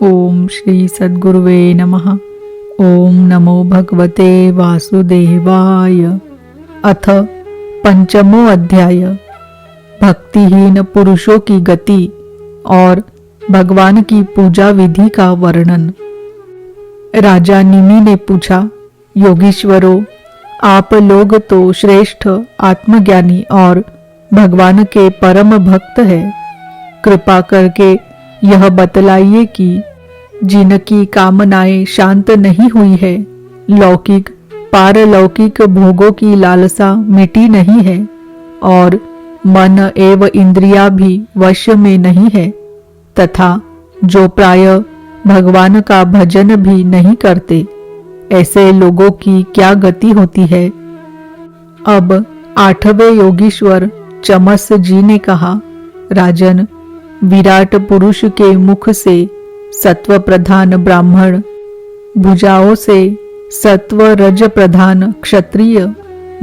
ओम श्री सद्गुरुवे नमः। ओम नमो भगवते वासुदेवाय। अथ पंचमो अध्याय, भक्तिहीन पुरुषों की गति और भगवान की पूजा विधि का वर्णन। राजा निमि ने पूछा, योगीश्वरों, आप लोग तो श्रेष्ठ आत्मज्ञानी और भगवान के परम भक्त हैं। कृपा करके यह बतलाइए कि जिनकी कामनाएं शांत नहीं हुई है, लौकिक पारलौकिक भोगों की लालसा मिटी नहीं है और मन एवं इंद्रियां भी वश में नहीं है, तथा जो प्राय भगवान का भजन भी नहीं करते, ऐसे लोगों की क्या गति होती है। अब 8वें योगीश्वर चमस जी ने कहा, राजन, विराट पुरुष के मुख से सत्व प्रधान ब्राह्मण, भुजाओं से सत्व रज प्रधान क्षत्रिय,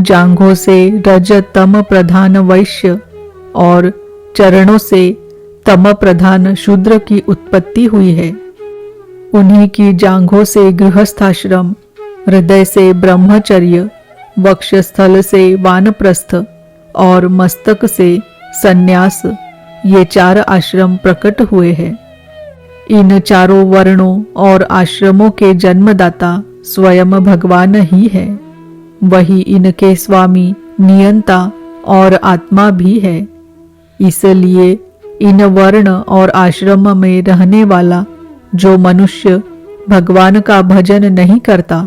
जांघों से रज तम प्रधान वैश्य और चरणों से तम प्रधान शूद्र की उत्पत्ति हुई है। उन्हीं की जांघों से गृहस्थाश्रम, हृदय से ब्रह्मचर्य, वक्षस्थल से वानप्रस्थ और मस्तक से सन्यास, ये 4 आश्रम प्रकट हुए हैं। इन चारों वर्णों और आश्रमों के जन्मदाता स्वयं भगवान ही है। वही इनके स्वामी, नियंता और आत्मा भी है। इसलिए इन वर्ण और आश्रम में रहने वाला जो मनुष्य भगवान का भजन नहीं करता,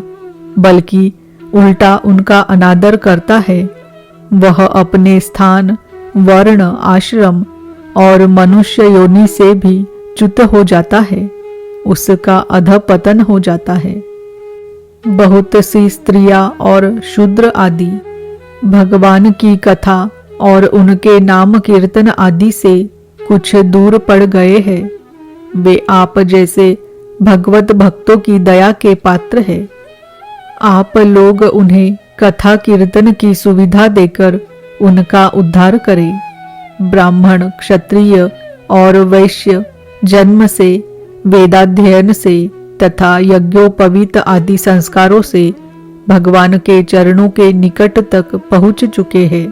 बल्कि उल्टा उनका अनादर करता है, वह अपने स्थान, वर्ण, आश्रम और मनुष्य योनि से भी च्युत हो जाता है, उसका अधपतन हो जाता है। बहुत सी स्त्रियां और शूद्र आदि भगवान की कथा और उनके नाम कीर्तन आदि से कुछ दूर पड़ गए हैं। वे आप जैसे भगवत भक्तों की दया के पात्र हैं। आप लोग उन्हें कथा कीर्तन की सुविधा देकर उनका उद्धार करें। ब्राह्मण, क्षत्रिय और वैश्य जन्म से, वेदाध्ययन से तथा यज्ञोपवीत आदि संस्कारों से भगवान के चरणों के निकट तक पहुंच चुके हैं।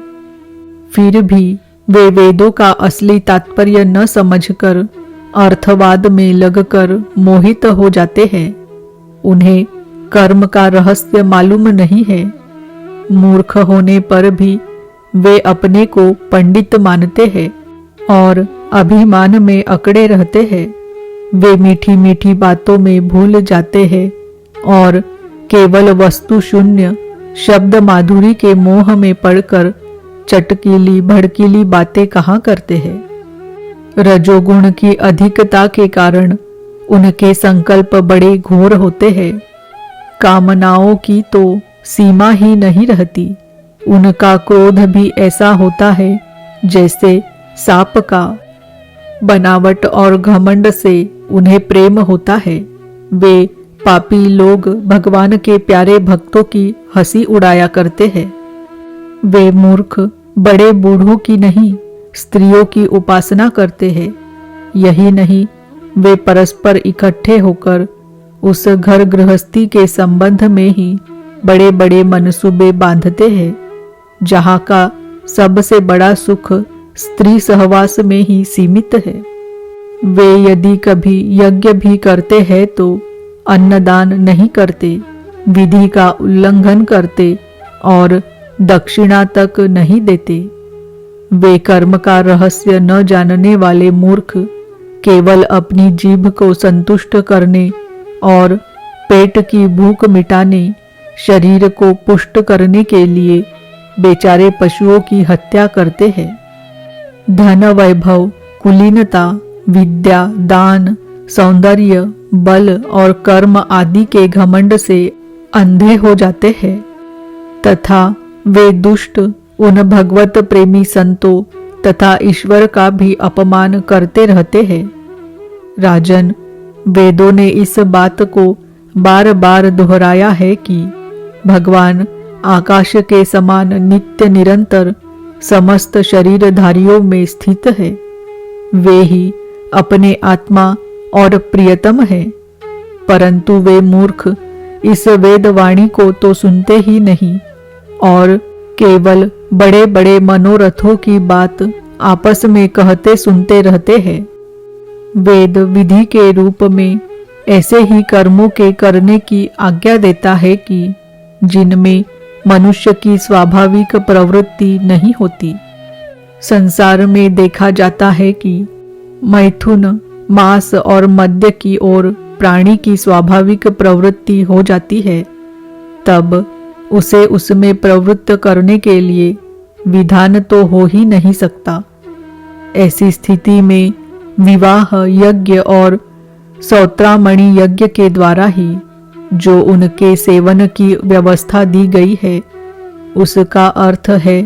फिर भी वे वेदों का असली तात्पर्य न समझकर अर्थवाद में लगकर मोहित हो जाते हैं। उन्हें कर्म का रहस्य मालूम नहीं है। मूर्ख होने पर भी वे अपने को पंडित मानते हैं और अभिमान में अकड़े रहते हैं। वे मीठी मीठी बातों में भूल जाते हैं और केवल वस्तु शून्य शब्द माधुरी के मोह में पड़कर चटकीली भड़कीली बातें कहा करते हैं। रजोगुण की अधिकता के कारण उनके संकल्प बड़े घोर होते हैं। कामनाओं की तो सीमा ही नहीं रहती। उनका क्रोध भी ऐसा होता है जैसे सांप का। बनावट और घमंड से उन्हें प्रेम होता है। वे पापी लोग भगवान के प्यारे भक्तों की हंसी उड़ाया करते हैं। वे मूर्ख बड़े बूढ़ों की नहीं, स्त्रियों की उपासना करते हैं। यही नहीं, वे परस्पर इकट्ठे होकर उस घर गृहस्थी के संबंध में ही बड़े बड़े मनसूबे बांधते हैं, जहाँ का सबसे बड़ा सुख स्त्री सहवास में ही सीमित है। वे यदि कभी यज्ञ भी करते हैं तो अन्नदान नहीं करते, विधि का उल्लंघन करते और दक्षिणा तक नहीं देते। वे कर्म का रहस्य न जानने वाले मूर्ख केवल अपनी जीभ को संतुष्ट करने और पेट की भूख मिटाने, शरीर को पुष्ट करने के लिए बेचारे पशुओं की हत्या करते हैं। धन, वैभव, कुलीनता, विद्या, दान, सौंदर्य, बल और कर्म आदि के घमंड से अंधे हो जाते हैं तथा वे दुष्ट उन भगवत प्रेमी संतों तथा ईश्वर का भी अपमान करते रहते हैं। राजन, वेदों ने इस बात को बार बार दोहराया है कि भगवान आकाश के समान नित्य निरंतर समस्त शरीरधारियों में स्थित है। वे ही अपने आत्मा और प्रियतम है, परंतु वे मूर्ख इस वेदवाणी को तो सुनते ही नहीं और केवल बड़े बड़े मनोरथों की बात आपस में कहते सुनते रहते हैं। वेद विधि के रूप में ऐसे ही कर्मों के करने की आज्ञा देता है कि जिनमें मनुष्य की स्वाभाविक प्रवृत्ति नहीं होती। संसार में देखा जाता है कि मैथुन, मांस और मद्य की ओर प्राणी की स्वाभाविक प्रवृत्ति हो जाती है, तब उसे उसमें प्रवृत्त करने के लिए विधान तो हो ही नहीं सकता। ऐसी स्थिति में विवाह यज्ञ और सौत्रामणि यज्ञ के द्वारा ही जो उनके सेवन की व्यवस्था दी गई है, उसका अर्थ है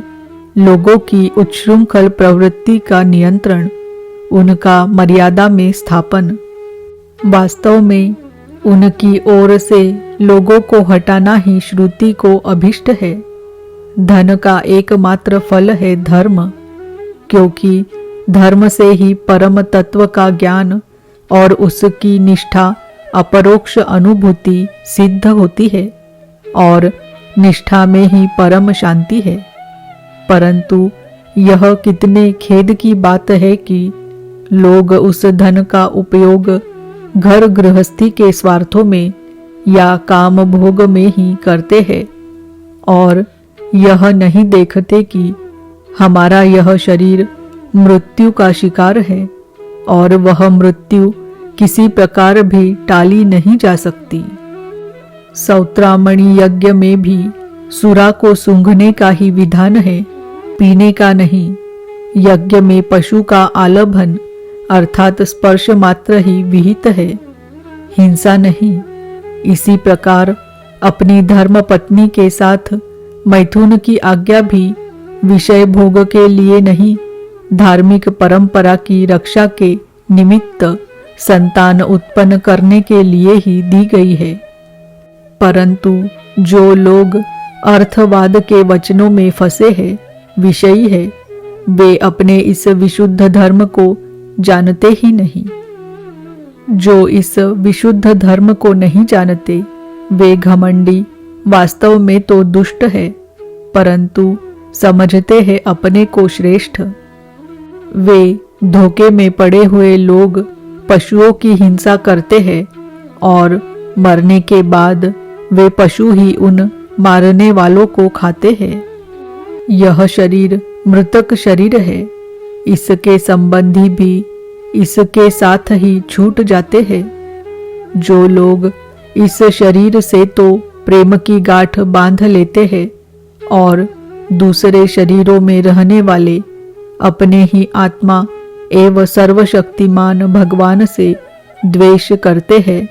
लोगों की उच्छृंखल प्रवृत्ति का नियंत्रण, उनका मर्यादा में स्थापन। वास्तव में उनकी ओर से लोगों को हटाना ही श्रुति को अभिष्ट है। धन का एकमात्र फल है धर्म, क्योंकि धर्म से ही परम तत्व का ज्ञान और उसकी निष्ठा अपरोक्ष अनुभूति सिद्ध होती है और निष्ठा में ही परम शांति है। परंतु यह कितने खेद की बात है कि लोग उस धन का उपयोग घर गृहस्थी के स्वार्थों में या काम भोग में ही करते हैं और यह नहीं देखते कि हमारा यह शरीर मृत्यु का शिकार है और वह मृत्यु किसी प्रकार भी टाली नहीं जा सकती। सौत्रामणि यज्ञ में भी सुरा को सूंघने का ही विधान है, पीने का नहीं। यज्ञ में पशु का आलभन अर्थात स्पर्श मात्र ही विहित है, हिंसा नहीं। इसी प्रकार अपनी धर्म पत्नी के साथ मैथुन की आज्ञा भी विषय भोग के लिए नहीं, धार्मिक परंपरा की रक्षा के निमित्त संतान उत्पन्न करने के लिए ही दी गई है। परंतु जो लोग अर्थवाद के वचनों में फंसे हैं, विषयी है, वे अपने इस विशुद्ध धर्म को जानते ही नहीं। जो इस विशुद्ध धर्म को नहीं जानते, वे घमंडी वास्तव में तो दुष्ट है, परंतु समझते हैं अपने को श्रेष्ठ। वे धोखे में पड़े हुए लोग पशुओं की हिंसा करते हैं और मरने के बाद वे पशु ही उन मारने वालों को खाते हैं। यह शरीर मृतक शरीर है, इसके संबंधी भी इसके साथ ही छूट जाते हैं। जो लोग इस शरीर से तो प्रेम की गांठ बांध लेते हैं और दूसरे शरीरों में रहने वाले अपने ही आत्मा एवं सर्वशक्तिमान भगवान से द्वेष करते हैं,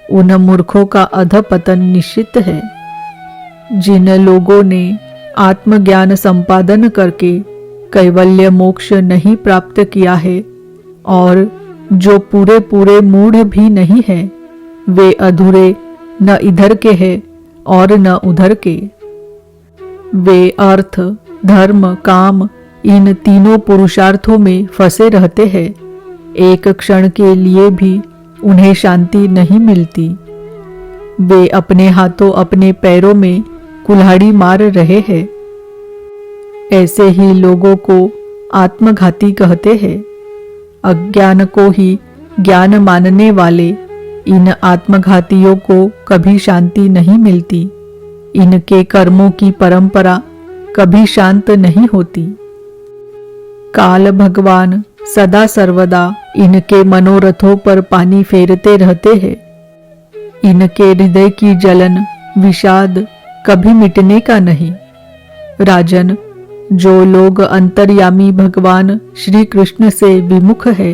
उन मूर्खों का अधपतन निश्चित है। जिन लोगों ने आत्मज्ञान संपादन करके कैवल्य मोक्ष नहीं प्राप्त किया है और जो पूरे पूरे मूढ़ भी नहीं है, वे अधूरे न इधर के हैं और न उधर के। वे अर्थ, धर्म, काम इन तीनों पुरुषार्थों में फंसे रहते हैं। एक क्षण के लिए भी उन्हें शांति नहीं मिलती। वे अपने हाथों अपने पैरों में कुल्हाड़ी मार रहे हैं। ऐसे ही लोगों को आत्मघाती कहते हैं। अज्ञान को ही ज्ञान मानने वाले इन आत्मघातियों को कभी शांति नहीं मिलती। इनके कर्मों की परंपरा कभी शांत नहीं होती। काल भगवान सदा सर्वदा इनके मनोरथों पर पानी फेरते रहते हैं। इनके हृदय की जलन विषाद कभी मिटने का नहीं। राजन, जो लोग अंतर्यामी भगवान श्री कृष्ण से विमुख है,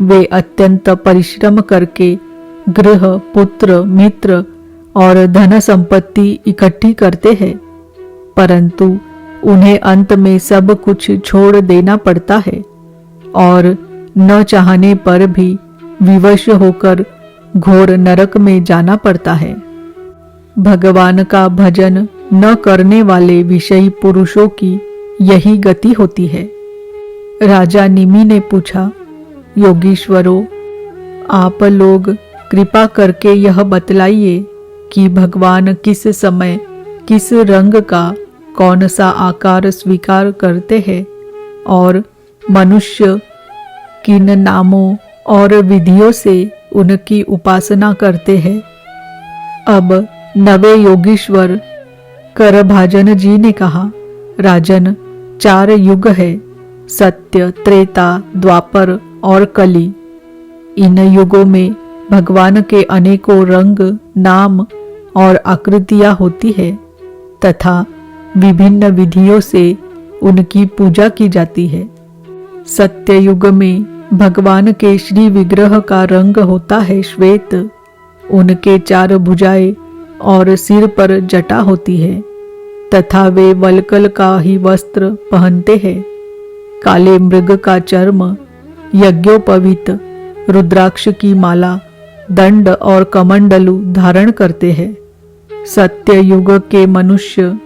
वे अत्यंत परिश्रम करके गृह, पुत्र, मित्र और धन संपत्ति इकट्ठी करते हैं, परंतु उन्हें अंत में सब कुछ छोड़ देना पड़ता है और न चाहने पर भी विवश होकर घोर नरक में जाना पड़ता है। भगवान का भजन न करने वाले विषयी पुरुषों की यही गति होती है। राजा निमि ने पूछा, योगीश्वरों, आप लोग कृपा करके यह बतलाइए कि भगवान किस समय किस रंग का कौन सा आकार स्वीकार करते हैं और मनुष्य किन नामों और विधियों से उनकी उपासना करते हैं। अब नवे योगीश्वर करभाजन जी ने कहा, राजन, 4 युग है, सत्य, त्रेता, द्वापर और कली। इन युगों में भगवान के अनेकों रंग, नाम और आकृतियां होती है तथा विभिन्न विधियों से उनकी पूजा की जाती है। सत्य युग में भगवान के श्री विग्रह का रंग होता है श्वेत, उनके 4 भुजाएं और सिर पर जटा होती है तथा वे वलकल का ही वस्त्र पहनते हैं। काले मृग का चर्म, यज्ञोपवीत, रुद्राक्ष की माला, दंड और कमंडलू धारण करते हैं। सत्य युग के मनुष्य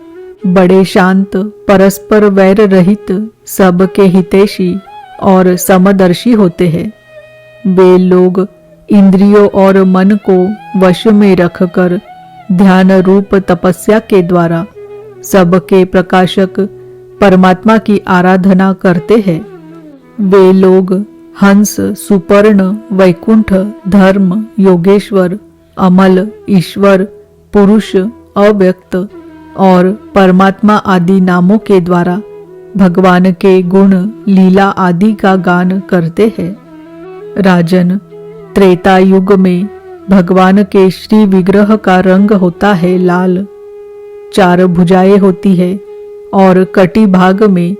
बड़े शांत, परस्पर वैर रहित, सबके हितैषी और समदर्शी होते हैं। वे लोग इंद्रियों और मन को वश में रखकर ध्यान रूप तपस्या के द्वारा सबके प्रकाशक परमात्मा की आराधना करते हैं। वे लोग हंस, सुपर्ण, वैकुंठ, धर्म, योगेश्वर, अमल, ईश्वर, पुरुष, अव्यक्त और परमात्मा आदि नामों के द्वारा भगवान के गुण, लीला आदि का गान करते हैं। राजन, त्रेता युग में भगवान के श्री विग्रह का रंग होता है लाल, 4 भुजाएं होती है और कटी भाग में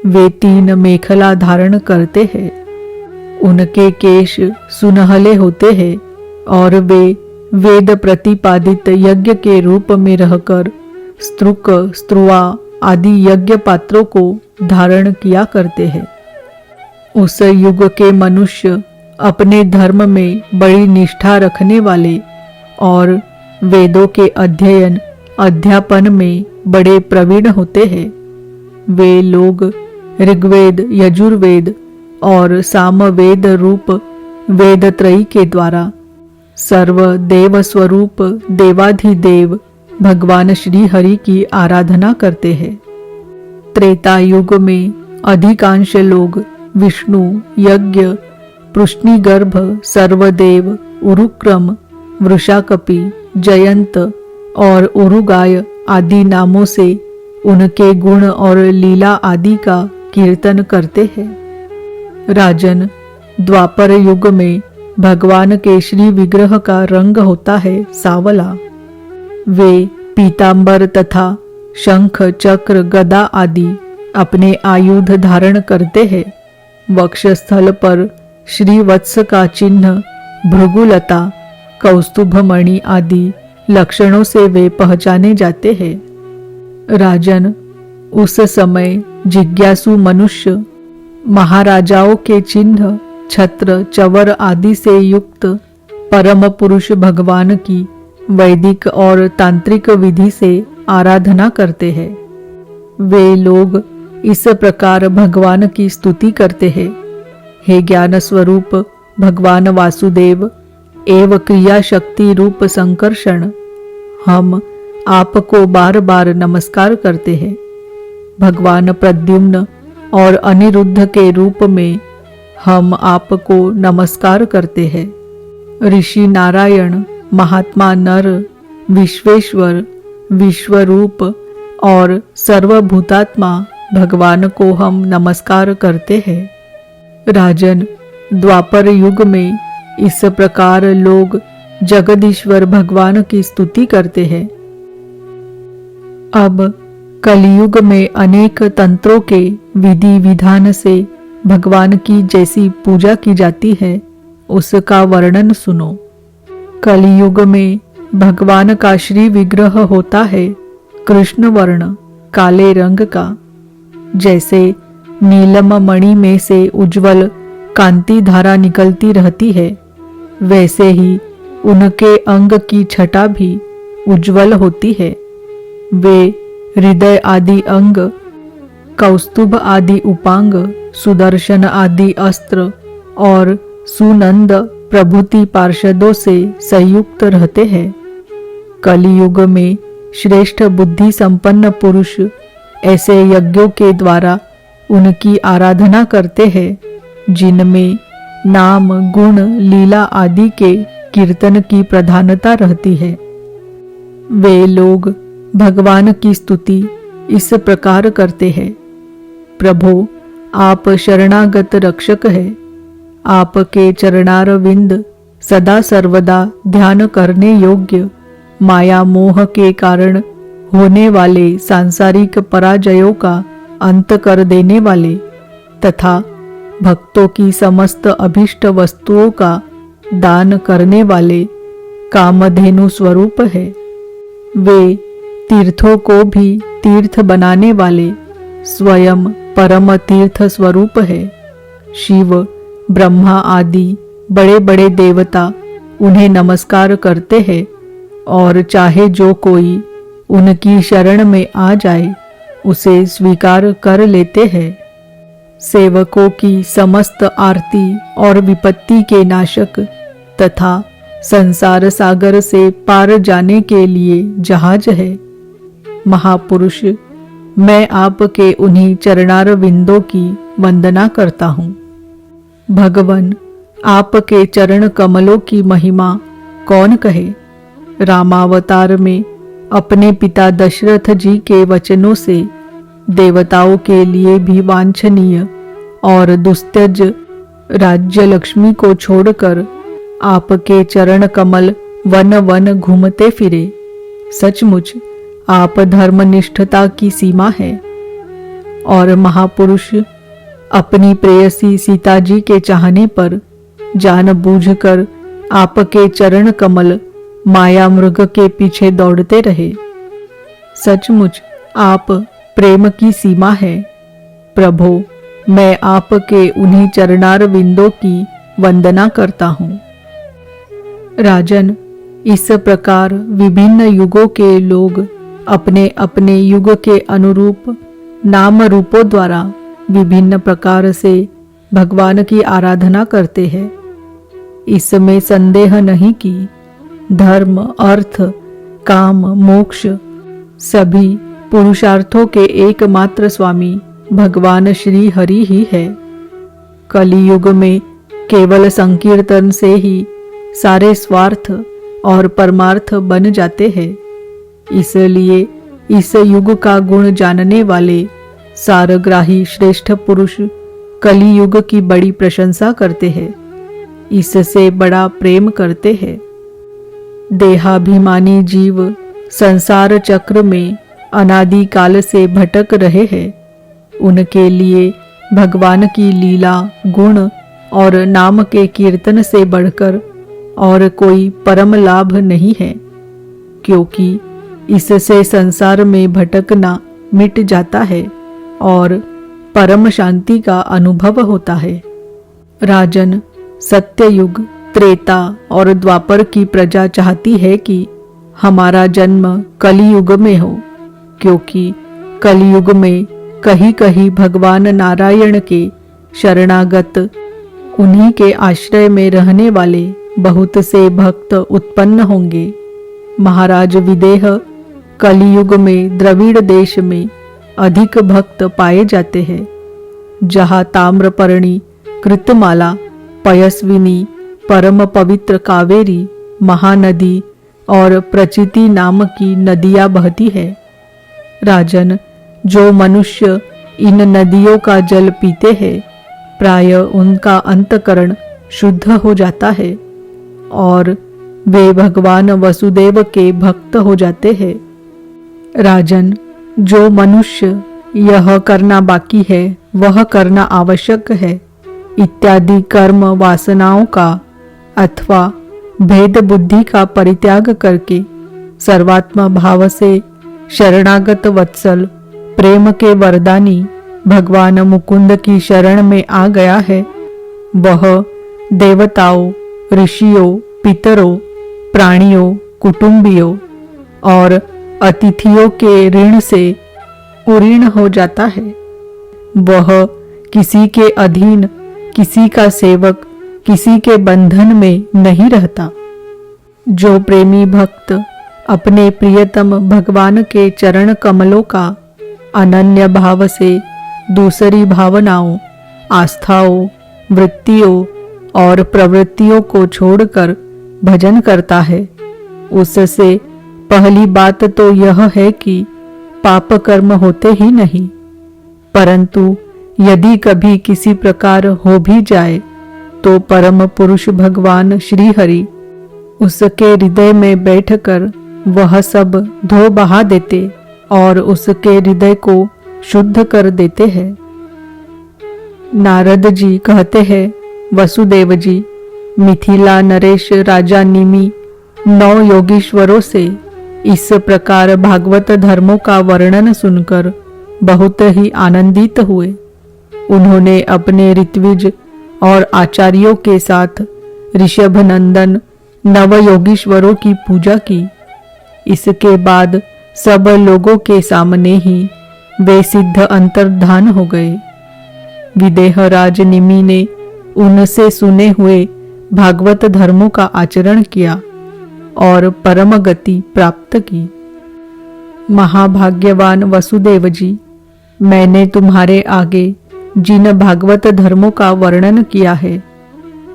वे 3 मेखला धारण करते हैं। उनके केश सुनहले होते हैं और वे वेद प्रतिपादित यज्ञ के रूप में रहकर स्तृक, स्त्रुआ आदि यज्ञ पात्रों को धारण किया करते हैं। उस युग के मनुष्य अपने धर्म में बड़ी निष्ठा रखने वाले और वेदों के अध्ययन अध्यापन में बड़े प्रवीण होते हैं। वे लोग ऋग्वेद, यजुर्वेद और सामवेद रूप वेदत्रयी के द्वारा सर्व देव स्वरूप देवाधिदेव भगवान श्री हरि की आराधना करते हैं। त्रेता युग में अधिकांश लोग विष्णु, यज्ञ, पृश्निगर्भ, सर्वदेव, उरुक्रम, वृषाकपि, जयंत और उरुगाय आदि नामों से उनके गुण और लीला आदि का कीर्तन करते हैं। राजन, द्वापर युग में भगवान के श्री विग्रह का रंग होता है सावला। वे पीतांबर तथा शंख, चक्र, गदा आदि अपने आयुध धारण करते हैं। वक्षस्थल पर श्रीवत्स का चिन्ह, भृगुलता, कौस्तुभमणि आदि लक्षणों से वे पहचाने जाते हैं। राजन, उस समय जिज्ञासु मनुष्य महाराजाओं के चिन्ह, छत्र, चवर आदि से युक्त परम पुरुष भगवान की वैदिक और तांत्रिक विधि से आराधना करते हैं। वे लोग इस प्रकार भगवान की स्तुति करते हैं, हे ज्ञान स्वरूप भगवान वासुदेव एवं क्रिया शक्ति रूप संकर्षण, हम आपको बार बार नमस्कार करते हैं। भगवान प्रद्युम्न और अनिरुद्ध के रूप में हम आपको नमस्कार करते हैं। ऋषि नारायण, महात्मा नर, विश्वेश्वर, विश्वरूप और सर्वभूतात्मा भगवान को हम नमस्कार करते हैं। राजन, द्वापर युग में इस प्रकार लोग जगदीश्वर भगवान की स्तुति करते हैं। अब कलयुग में अनेक तंत्रों के विधि विधान से भगवान की जैसी पूजा की जाती है उसका वर्णन सुनो। कलयुग में भगवान का श्री विग्रह होता है कृष्ण वर्ण, काले रंग का। जैसे नीलम मणि में से उज्जवल कांति धारा निकलती रहती है, वैसे ही उनके अंग की छटा भी उज्जवल होती है। वे हृदय आदि अंग, कौस्तुभ आदि उपांग, सुदर्शन आदि अस्त्र और सुनंद प्रभुति पार्षदों से संयुक्त रहते हैं। कलियुग में श्रेष्ठ बुद्धि संपन्न पुरुष ऐसे यज्ञों के द्वारा उनकी आराधना करते हैं जिनमें नाम, गुण, लीला आदि के कीर्तन की प्रधानता रहती है। वे लोग भगवान की स्तुति इस प्रकार करते हैं। प्रभो, आप शरणागत रक्षक हैं। आपके चरणारविंद सदा सर्वदा ध्यान करने योग्य, माया मोह के कारण होने वाले सांसारिक पराजयों का अंत कर देने वाले तथा भक्तों की समस्त अभिष्ट वस्तुओं का दान करने वाले कामधेनु स्वरूप है। वे तीर्थों को भी तीर्थ बनाने वाले स्वयं परम तीर्थ स्वरूप है। शिव, ब्रह्मा आदि बड़े बड़े देवता उन्हें नमस्कार करते हैं और चाहे जो कोई उनकी शरण में आ जाए उसे स्वीकार कर लेते हैं। सेवकों की समस्त आरती और विपत्ति के नाशक तथा संसार सागर से पार जाने के लिए जहाज है। महापुरुष, मैं आपके उन्हीं चरणारविंदों की वंदना करता हूँ। भगवन, आपके चरण कमलों की महिमा कौन कहे। रामावतार में अपने पिता दशरथ जी के वचनों से देवताओं के लिए भी वांछनीय और दुस्त्यज राज्य लक्ष्मी को छोड़कर आपके चरण कमल वन वन घूमते फिरे। सचमुच आप धर्मनिष्ठता की सीमा है। और महापुरुष अपनी प्रेयसी सीता जी के चाहने पर जानबूझकर आपके चरण कमल माया मृग के पीछे दौड़ते रहे। सचमुच आप प्रेम की सीमा है। प्रभो, मैं आपके उन्हीं चरणारविंदों की वंदना करता हूँ। राजन, इस प्रकार विभिन्न युगों के लोग अपने अपने युग के अनुरूप नाम रूपों द्वारा विभिन्न प्रकार से भगवान की आराधना करते हैं। इसमें संदेह नहीं कि धर्म, अर्थ, काम, मोक्ष सभी पुरुषार्थों के एकमात्र स्वामी भगवान श्री हरि ही है। कलियुग में केवल संकीर्तन से ही सारे स्वार्थ और परमार्थ बन जाते हैं। इसलिए इस युग का गुण जानने वाले सारग्राही श्रेष्ठ पुरुष कलियुग की बड़ी प्रशंसा करते हैं, इससे बड़ा प्रेम करते हैं। देहाभिमानी जीव संसार चक्र में अनादि काल से भटक रहे हैं। उनके लिए भगवान की लीला, गुण और नाम के कीर्तन से बढ़कर और कोई परम लाभ नहीं है, क्योंकि इससे संसार में भटकना मिट जाता है और परम शांति का अनुभव होता है। राजन, सत्ययुग, त्रेता और द्वापर की प्रजा चाहती है कि हमारा जन्म कलियुग में हो, क्योंकि कलियुग में कहीं कहीं भगवान नारायण के शरणागत, उन्हीं के आश्रय में रहने वाले बहुत से भक्त उत्पन्न होंगे। महाराज विदेह, कलियुग में द्रविड़ देश में अधिक भक्त पाए जाते हैं, जहाँ ताम्रपर्णी, कृतमाला, पयस्विनी, परम पवित्र कावेरी, महानदी और प्रचिति नाम की नदियाँ बहती है। राजन, जो मनुष्य इन नदियों का जल पीते हैं, प्राय उनका अंतकरण शुद्ध हो जाता है और वे भगवान वसुदेव के भक्त हो जाते हैं। राजन, जो मनुष्य यह करना बाकी है वह करना आवश्यक है इत्यादि कर्म वासनाओं का अथवा भेद बुद्धि का परित्याग करके सर्वात्म भाव से शरणागत वत्सल प्रेम के वरदानी भगवान मुकुंद की शरण में आ गया है, वह देवताओं, ऋषियों, पितरों, प्राणियों, कुटुंबियों और अतिथियों के ऋण से उऋण हो जाता है। वह किसी के अधीन, किसी का सेवक किसी के बंधन में नहीं रहता। जो प्रेमी भक्त अपने प्रियतम भगवान के चरण कमलों का अनन्य भाव से दूसरी भावनाओं, आस्थाओं, वृत्तियों और प्रवृत्तियों को छोड़कर भजन करता है, उससे पहली बात तो यह है कि पाप कर्म होते ही नहीं, परंतु यदि कभी किसी प्रकार हो भी जाए तो परम पुरुष भगवान श्री हरि उसके हृदय में बैठकर वह सब धो बहा देते और उसके हृदय को शुद्ध कर देते हैं। नारद जी कहते हैं, वसुदेव जी, मिथिला नरेश राजा निमि 9 योगीश्वरों से इस प्रकार भागवत धर्मों का वर्णन सुनकर बहुत ही आनंदित हुए। उन्होंने अपने ऋत्विज और आचार्यों के साथ ऋषभ नंदन 9 योगीश्वरों की पूजा की। इसके बाद सब लोगों के सामने ही वे सिद्ध अंतर्धान हो गए। विदेहराज निमि ने उनसे सुने हुए भागवत धर्मों का आचरण किया और परम गति प्राप्त की। महाभाग्यवान वसुदेव जी, मैंने तुम्हारे आगे जिन भागवत धर्मों का वर्णन किया है,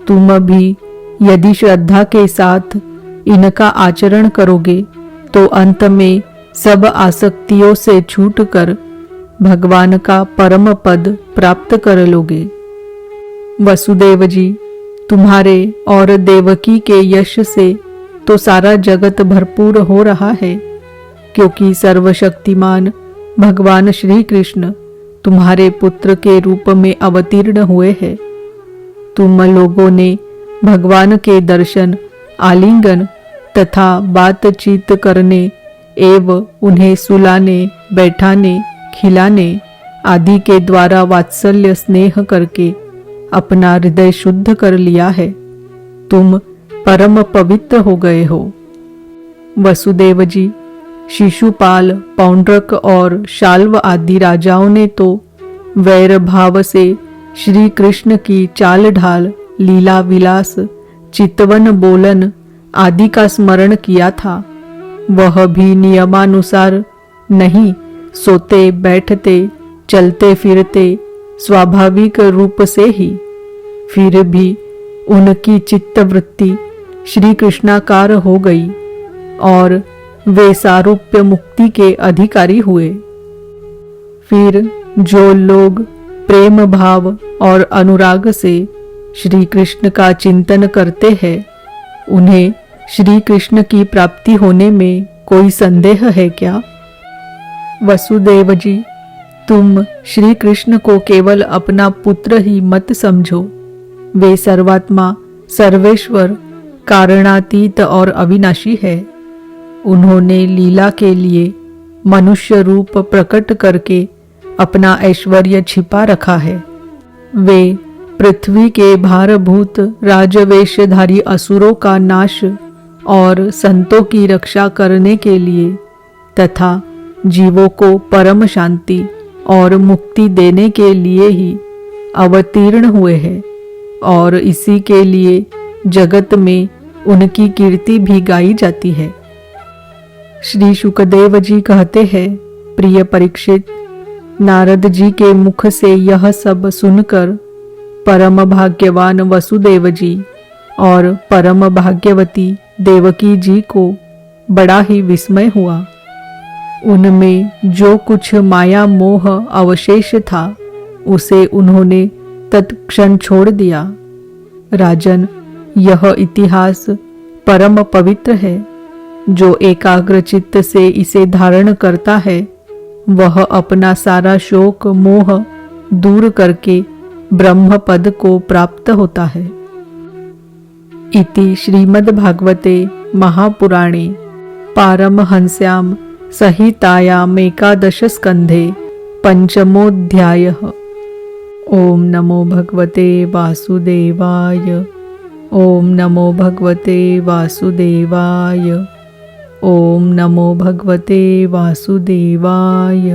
तुम भी यदि श्रद्धा के साथ इनका आचरण करोगे तो अंत में सब आसक्तियों से छूटकर भगवान का परम पद प्राप्त कर लोगे। वसुदेव जी, तुम्हारे और देवकी के यश से तो सारा जगत भरपूर हो रहा है, क्योंकि सर्वशक्तिमान भगवान श्री कृष्ण तुम्हारे पुत्र के रूप में अवतीर्ण हुए हैं। तुम लोगों ने भगवान के दर्शन, आलिंगन तथा बातचीत करने एवं उन्हें सुलाने, बैठाने, खिलाने आदि के द्वारा वात्सल्य स्नेह करके अपना हृदय शुद्ध कर लिया है। तुम परम पवित्र हो गए हो। वसुदेव जी, शिशुपाल, पौंड्रक और शाल्व आदि राजाओं ने तो वैर भाव से श्री कृष्ण की चाल ढाल, लीला विलास, चितवन बोलन आदि का स्मरण किया था। वह भी नियमानुसार नहीं, सोते बैठते चलते फिरते स्वाभाविक रूप से ही। फिर भी उनकी चित्तवृत्ति श्री कृष्णाकार हो गई और वे सारूप्य मुक्ति के अधिकारी हुए। फिर जो लोग प्रेम भाव और अनुराग से श्री कृष्ण का चिंतन करते हैं, उन्हें श्री कृष्ण की प्राप्ति होने में कोई संदेह है क्या? वसुदेव जी, तुम श्री कृष्ण को केवल अपना पुत्र ही मत समझो। वे सर्वात्मा, सर्वेश्वर, कारणातीत और अविनाशी है। उन्होंने लीला के लिए मनुष्य रूप प्रकट करके अपना ऐश्वर्य छिपा रखा है। वे पृथ्वी के भारभूत राजवेशधारी असुरों का नाश और संतों की रक्षा करने के लिए तथा जीवों को परम शांति और मुक्ति देने के लिए ही अवतीर्ण हुए हैं और इसी के लिए जगत में उनकी कीर्ति भी गाई जाती है। श्री शुकदेव जी कहते हैं, प्रिय परीक्षित, नारद जी के मुख से यह सब सुनकर परम भाग्यवान वसुदेव जी और परम भाग्यवती देवकी जी को बड़ा ही विस्मय हुआ। उनमें जो कुछ माया मोह अवशेष था उसे उन्होंने तत्क्षण छोड़ दिया। राजन, यह इतिहास परम पवित्र है। जो एकाग्र चित्त से इसे धारण करता है वह अपना सारा शोक मोह दूर करके ब्रह्म पद को प्राप्त होता है। इति श्रीमद्भागवते महापुराणे पारमहंस्यां संहितायामेकादश स्कन्धे पंचमोऽध्यायः। ओम नमो भगवते वासुदेवाय। ओम नमो भगवते वासुदेवाय। ओम नमो भगवते वासुदेवाय।